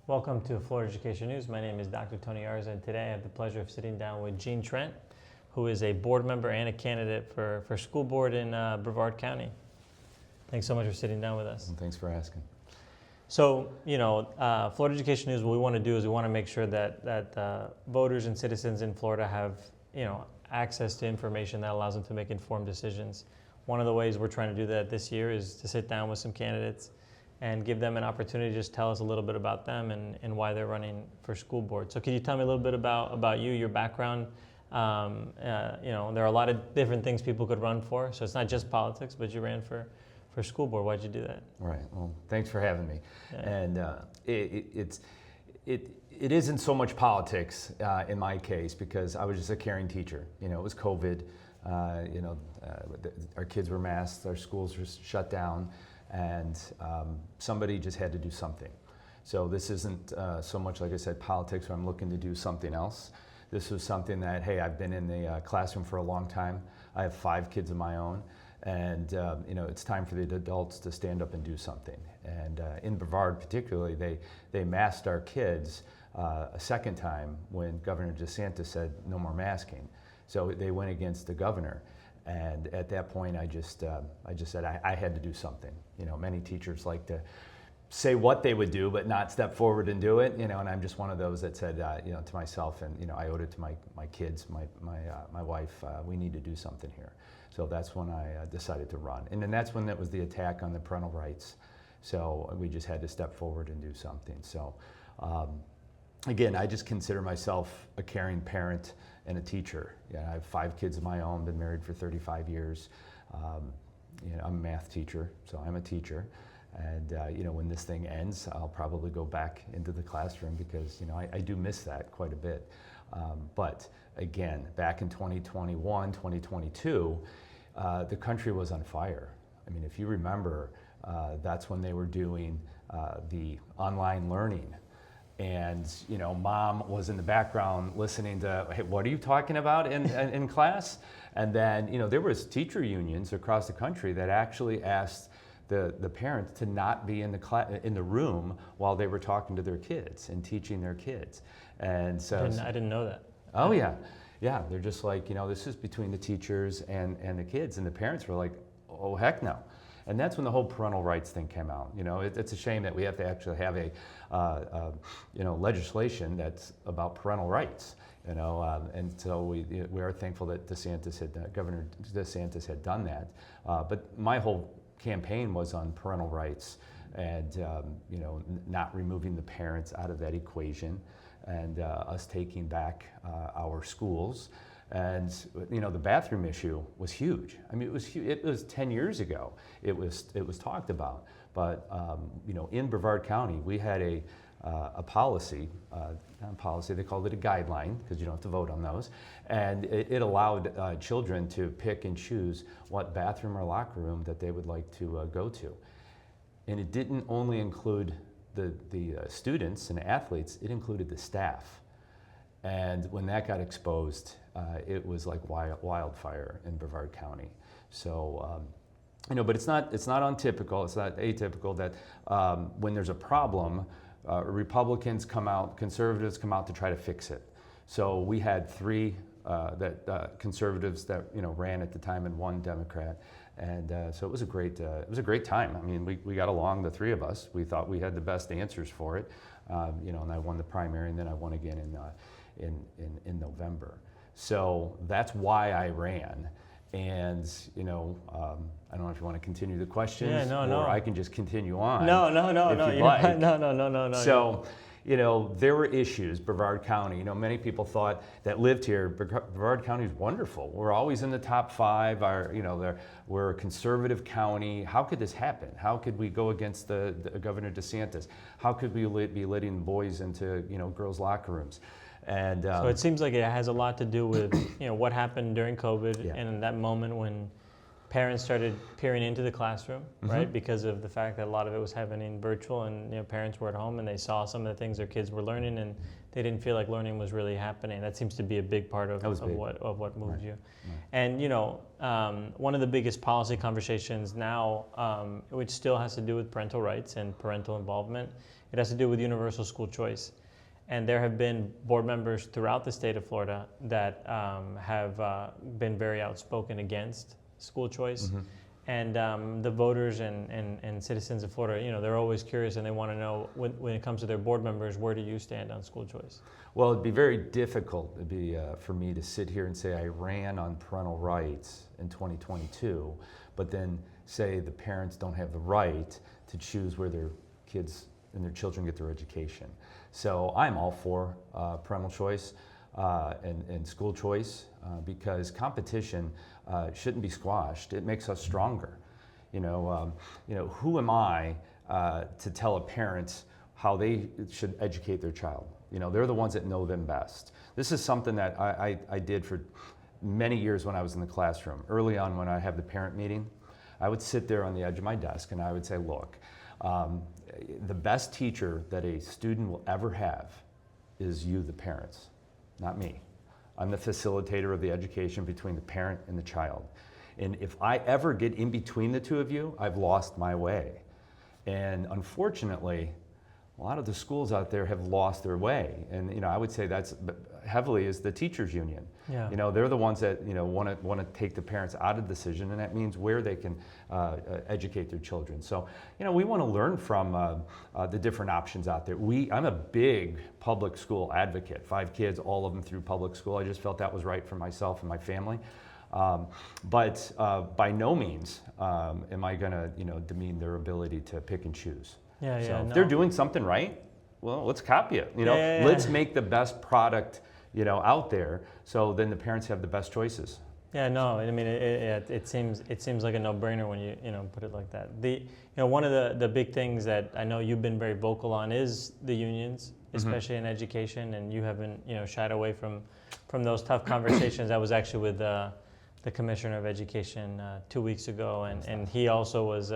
Welcome to Florida Education News. My name is Dr. Tony Arza, and today I have the pleasure of sitting down with Trent, who is a board member and a candidate for school board in Brevard County. Thanks so much for sitting down with us. Thanks for asking. So, Florida Education News, what we want to do is we want to make sure that voters and citizens in Florida have, access to information that allows them to make informed decisions. One of the ways we're trying to do that this year is to sit down with some candidates and give them an opportunity to just tell us a little bit about them and why they're running for school board. So could you tell me a little bit about you, your background? There are a lot of different things people could run for, so it's not just politics, but you ran for school board. Why'd you do that? Right, well, thanks for having me. Yeah. And it isn't so much politics in my case, because I was just a caring teacher. It was COVID, our kids were masked, our schools were shut down, and somebody just had to do something. So this isn't so much, like I said, politics where I'm looking to do something else. This was something that, hey, I've been in the classroom for a long time. I have 5 kids of my own, and it's time for the adults to stand up and do something. And in Brevard particularly, they masked our kids a second time when Governor DeSantis said no more masking. So they went against the governor. And at that point, I just said I had to do something. Many teachers like to say what they would do, but not step forward and do it. And I'm just one of those that said, to myself, and I owed it to my kids, my wife. We need to do something here. So that's when I decided to run. And then that's when that was the attack on the parental rights. So we just had to step forward and do something. So again, I just consider myself a caring parent and a teacher. I have 5 kids of my own, been married for 35 years. I'm a math teacher, so I'm a teacher. And when this thing ends, I'll probably go back into the classroom because I do miss that quite a bit. But again, back in 2021, 2022, the country was on fire. I mean, if you remember, that's when they were doing the online learning. And mom was in the background listening to, hey, what are you talking about in class? And then there was teacher unions across the country that actually asked the parents to not be in the room while they were talking to their kids and teaching their kids. And so I didn't know that. Oh yeah, they're just like, this is between the teachers and the kids, and the parents were like, oh heck no. And that's when the whole parental rights thing came out. It's a shame that we have to actually have a legislation that's about parental rights. And so we are thankful that Governor DeSantis had done that. But my whole campaign was on parental rights and not removing the parents out of that equation, and us taking back our schools. And the bathroom issue was huge. I mean, it was huge. It was 10 years ago. It was talked about. But in Brevard County, we had a policy, not a policy. They called it a guideline because you don't have to vote on those. And it allowed children to pick and choose what bathroom or locker room that they would like to go to. And it didn't only include the students and athletes. It included the staff. And when that got exposed, it was like wildfire in Brevard County. So, but it's not untypical, it's not atypical that when there's a problem, Republicans come out, conservatives come out to try to fix it. So we had 3 conservatives that ran at the time and 1 Democrat. And so it was a great time. I mean, we got along, the 3 of us. We thought we had the best answers for it. And I won the primary, and then I won again in November. So that's why I ran. And I don't know if you want to continue the questions, or I can just continue on. No. Like. No. So, there were issues. Brevard County. Many people thought that lived here. Brevard County is wonderful. We're always in the top 5. We're a conservative county. How could this happen? How could we go against the Governor DeSantis? How could we be letting boys into girls' locker rooms? And so it seems like it has a lot to do with what happened during COVID, Yeah. and in that moment when parents started peering into the classroom, right? Because of the fact that a lot of it was happening virtual, and parents were at home and they saw some of the things their kids were learning, and they didn't feel like learning was really happening. That seems to be a big part of what moved you. Right. And one of the biggest policy conversations now, which still has to do with parental rights and parental involvement, It has to do with universal school choice. And there have been board members throughout the state of Florida that have been very outspoken against school choice. Mm-hmm. And the voters and citizens of Florida, they're always curious and they want to know when it comes to their board members, where do you stand on school choice? Well, it'd be very difficult for me to sit here and say I ran on parental rights in 2022, but then say the parents don't have the right to choose where their kids and their children get their education. So I'm all for parental choice and school choice because competition shouldn't be squashed. It makes us stronger. Who am I to tell a parent how they should educate their child? They're the ones that know them best. This is something that I did for many years when I was in the classroom. Early on when I have the parent meeting, I would sit there on the edge of my desk and I would say, look, the best teacher that a student will ever have is you, the parents, not me. I'm the facilitator of the education between the parent and the child. And if I ever get in between the two of you, I've lost my way. And unfortunately, a lot of the schools out there have lost their way. And I would say that's heavily is the teachers union. Yeah. They're the ones that want to take the parents out of the decision, and that means where they can educate their children. So we want to learn from the different options out there. I'm a big public school advocate. 5 kids, all of them through public school. I just felt that was right for myself and my family. But by no means am I going to demean their ability to pick and choose. Yeah, So yeah. if they're doing something right, well, let's copy it. Yeah. Let's make the best product out there, so then the parents have the best choices. Yeah, no, I mean it seems like a no-brainer when you put it like that. One of the big things that I know you've been very vocal on is the unions, especially in education, and you haven't shied away from those tough conversations. I was actually with the Commissioner of Education 2 weeks ago, and he also was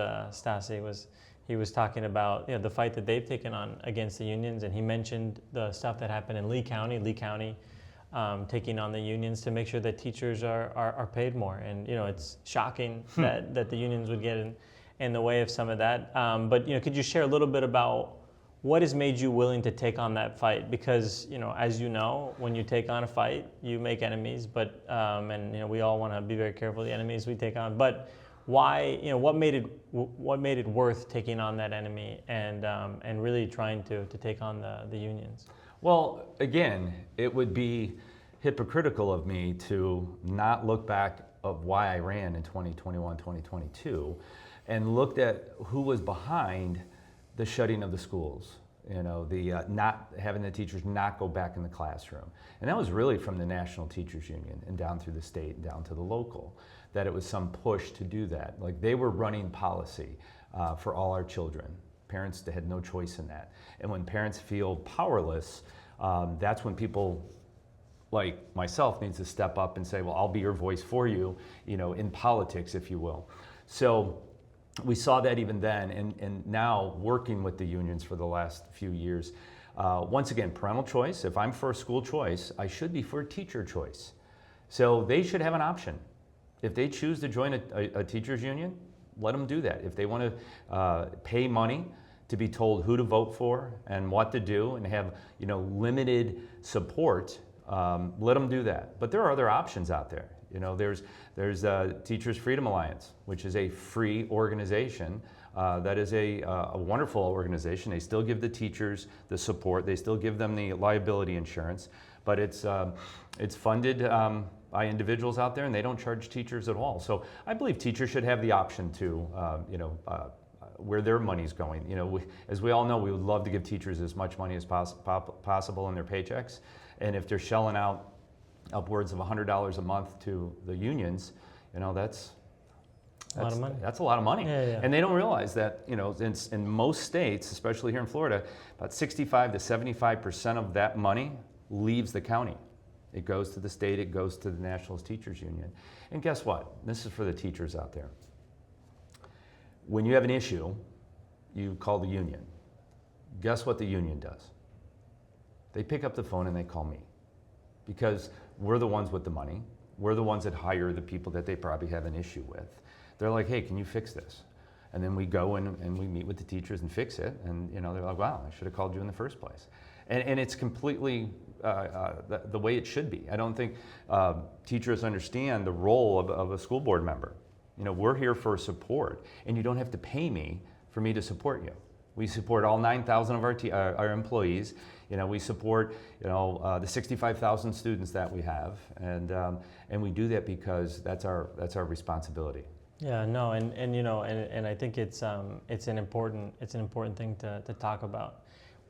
he was talking about the fight that they've taken on against the unions, and he mentioned the stuff that happened in Lee County taking on the unions to make sure that teachers are paid more. And it's shocking that the unions would get in the way of some of that. But could you share a little bit about what has made you willing to take on that fight? Because as when you take on a fight, you make enemies. But and we all want to be very careful of the enemies we take on. But why? What made it worth taking on that enemy and really trying to take on the unions? Well, again, it would be hypocritical of me to not look back of why I ran in 2021, 2022, and looked at who was behind the shutting of the schools. The not having the teachers not go back in the classroom, and that was really from the National Teachers Union and down through the state and down to the local. That it was some push to do that. Like they were running policy for all our children. Parents had no choice in that. And when parents feel powerless, that's when people like myself needs to step up and say, well, I'll be your voice for you, in politics, if you will. So we saw that even then, and now working with the unions for the last few years. Once again, parental choice. If I'm for school choice, I should be for teacher choice. So they should have an option. If they choose to join a teachers union, let them do that. If they want to pay money to be told who to vote for and what to do and have limited support, let them do that. But there are other options out there. There's Teachers Freedom Alliance, which is a free organization. That is a wonderful organization. They still give the teachers the support. They still give them the liability insurance, but it's funded by individuals out there, and they don't charge teachers at all. So I believe teachers should have the option to, where their money's going. As we all know, we would love to give teachers as much money as possible in their paychecks, and if they're shelling out upwards of $100 a month to the unions, that's a lot of money. That's a lot of money. Yeah. And they don't realize that, in most states, especially here in Florida, about 65 to 75% of that money leaves the county. It goes to the state, it goes to the National Teachers Union. And guess what? This is for the teachers out there. When you have an issue, you call the union. Guess what the union does? They pick up the phone and they call me. Because we're the ones with the money. We're the ones that hire the people that they probably have an issue with. They're like, hey, can you fix this? And then we go and we meet with the teachers and fix it. And they're like, wow, I should have called you in the first place. And it's completely the way it should be. I don't think teachers understand the role of a school board member. We're here for support, and you don't have to pay me for me to support you. We support all 9,000 of our employees. We support the 65,000 students that we have, and we do that because that's our responsibility. Yeah, no, and I think it's an important thing to talk about.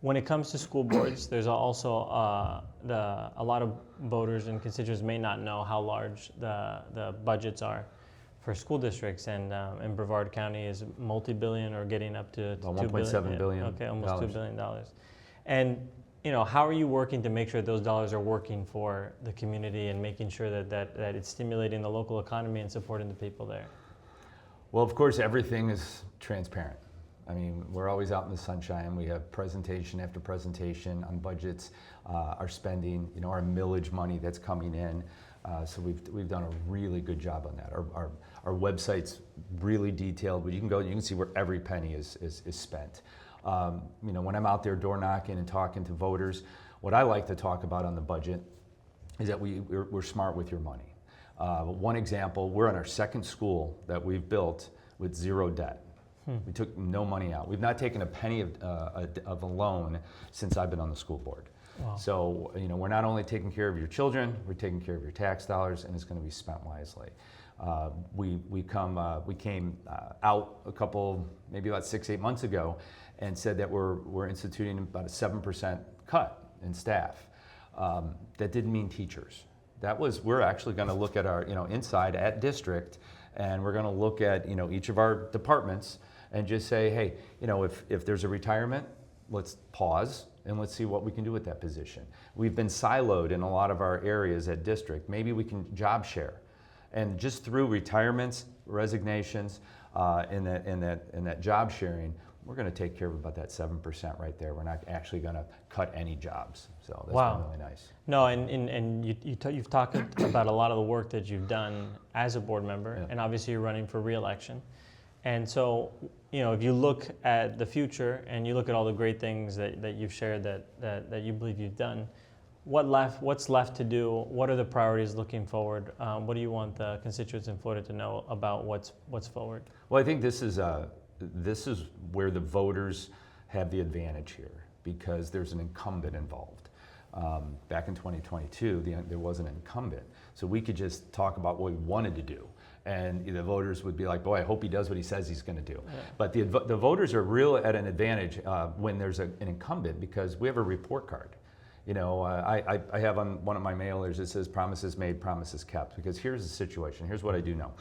When it comes to school boards, there's also a lot of voters and constituents may not know how large the budgets are for school districts, and Brevard County is multi-billion or getting up to $1.7 billion. Okay, almost $2 billion. And how are you working to make sure those dollars are working for the community and making sure that it's stimulating the local economy and supporting the people there? Well, of course, everything is transparent. I mean, we're always out in the sunshine. We have presentation after presentation on budgets, our spending, our millage money that's coming in. So we've done a really good job on that. Our website's really detailed, but you can go, you can see where every penny is spent. When I'm out there door knocking and talking to voters, what I like to talk about on the budget is that we're smart with your money. One example, we're in our second school that we've built with zero debt. We took no money out. We've not taken a penny of a loan since I've been on the school board. Wow. So, we're not only taking care of your children, we're taking care of your tax dollars, and it's going to be spent wisely. We came out a couple, maybe about 6-8 months ago, and said that we're instituting about a 7% cut in staff. That didn't mean teachers. We're actually going to look at our, inside at district, and we're going to look at, each of our departments and just say, hey, if there's a retirement, let's pause and let's see what we can do with that position. We've been siloed in a lot of our areas at district. Maybe we can job share. And just through retirements, resignations, and that job sharing, we're going to take care of about that 7% right there. We're not actually going to cut any jobs. So that's been really nice. No, and you've talked about a lot of the work that you've done as a board member, yeah. And obviously you're running for re-election. And so, if you look at the future and you look at all the great things that you've shared that you believe you've done, what's left to do? What are the priorities looking forward? What do you want the constituents in Florida to know about what's forward? Well, I think this is where the voters have the advantage here because there's an incumbent involved. Back in 2022, there was an incumbent. So we could just talk about what we wanted to do. And the voters would be like, boy, I hope he does what he says he's going to do. Yeah. But the voters are real at an advantage when there's an incumbent because we have a report card. I have on one of my mailers, it says promises made, promises kept, because here's the situation. Here's what I do know.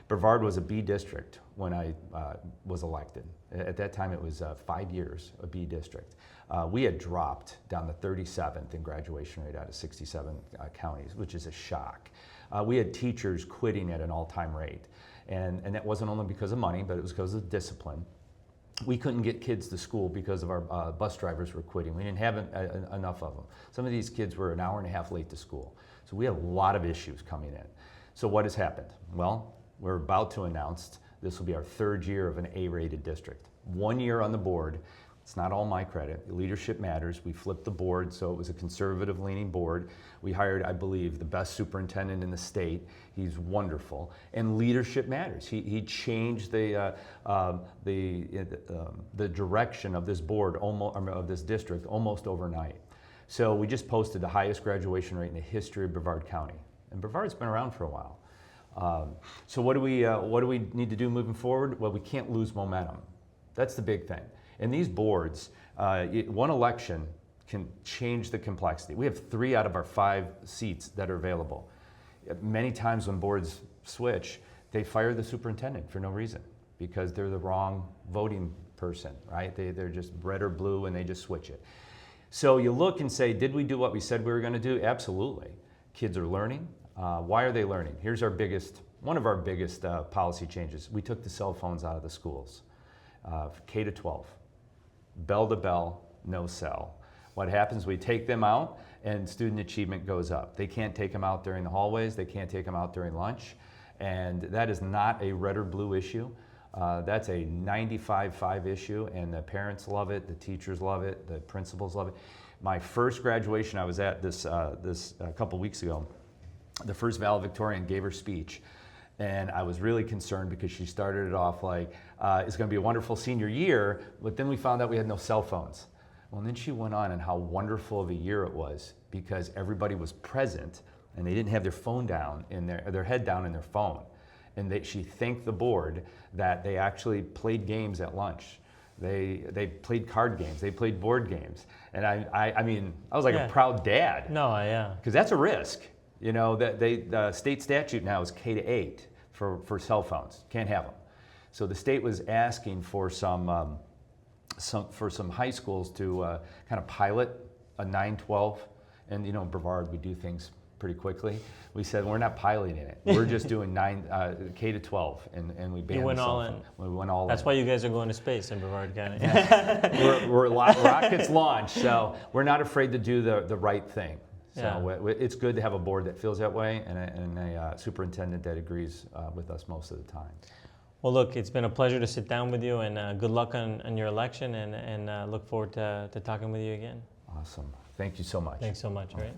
Brevard was a B district when I was elected. At that time, it was 5 years, a B district. We had dropped down to 37th in graduation rate out of 67 counties, which is a shock. We had teachers quitting at an all-time rate. And that wasn't only because of money, but it was because of discipline. We couldn't get kids to school because of our bus drivers were quitting. We didn't have enough of them. Some of these kids were an hour and a half late to school. So we had a lot of issues coming in. So what has happened? Well, we're about to announce this will be our third year of an A-rated district. 1 year on the board. It's not all my credit. Leadership matters. We flipped the board, so it was a conservative-leaning board. We hired, I believe, the best superintendent in the state. He's wonderful, and leadership matters. He changed the direction of this board, of this district, almost overnight. So we just posted the highest graduation rate in the history of Brevard County, and Brevard's been around for a while. So what do we need to do moving forward? Well, we can't lose momentum. That's the big thing. And these boards, one election can change the complexity. We have 3 out of our 5 seats that are available. Many times when boards switch, they fire the superintendent for no reason because they're the wrong voting person, right? They're just red or blue and they just switch it. So you look and say, did we do what we said we were going to do? Absolutely. Kids are learning. Why are they learning? Here's one of our biggest policy changes. We took the cell phones out of the schools, K to 12. Bell to bell, no cell. What happens, we take them out and student achievement goes up. They can't take them out during the hallways, they can't take them out during lunch, and that is not a red or blue issue. That's a 95-5 issue, and the parents love it, the teachers love it, the principals love it. My first graduation I was at this a couple weeks ago, the first valedictorian gave her speech, and I was really concerned because she started it off like, it's going to be a wonderful senior year, but then we found out we had no cell phones. Well, and then she went on and how wonderful of a year it was because everybody was present and they didn't have their phone down in their head down in their phone. And she thanked the board that they actually played games at lunch. They played card games. They played board games. And I mean, I was like a proud dad. No, yeah. Because that's a risk. You know, the state statute now is K-8 for cell phones. Can't have them. So the state was asking for some high schools to kind of pilot a 9-12. And you know, in Brevard, we do things pretty quickly. We said we're not piloting it. We're just doing K-12, and we banned You went the cell all phone. in. We went all That's in. why you guys are going to space in Brevard County. we're rockets launched, so we're not afraid to do the right thing. So it's good to have a board that feels that way, and a superintendent that agrees with us most of the time. Well, look, it's been a pleasure to sit down with you, and good luck on your election, and look forward to talking with you again. Awesome. Thank you so much. Thanks so much, all right?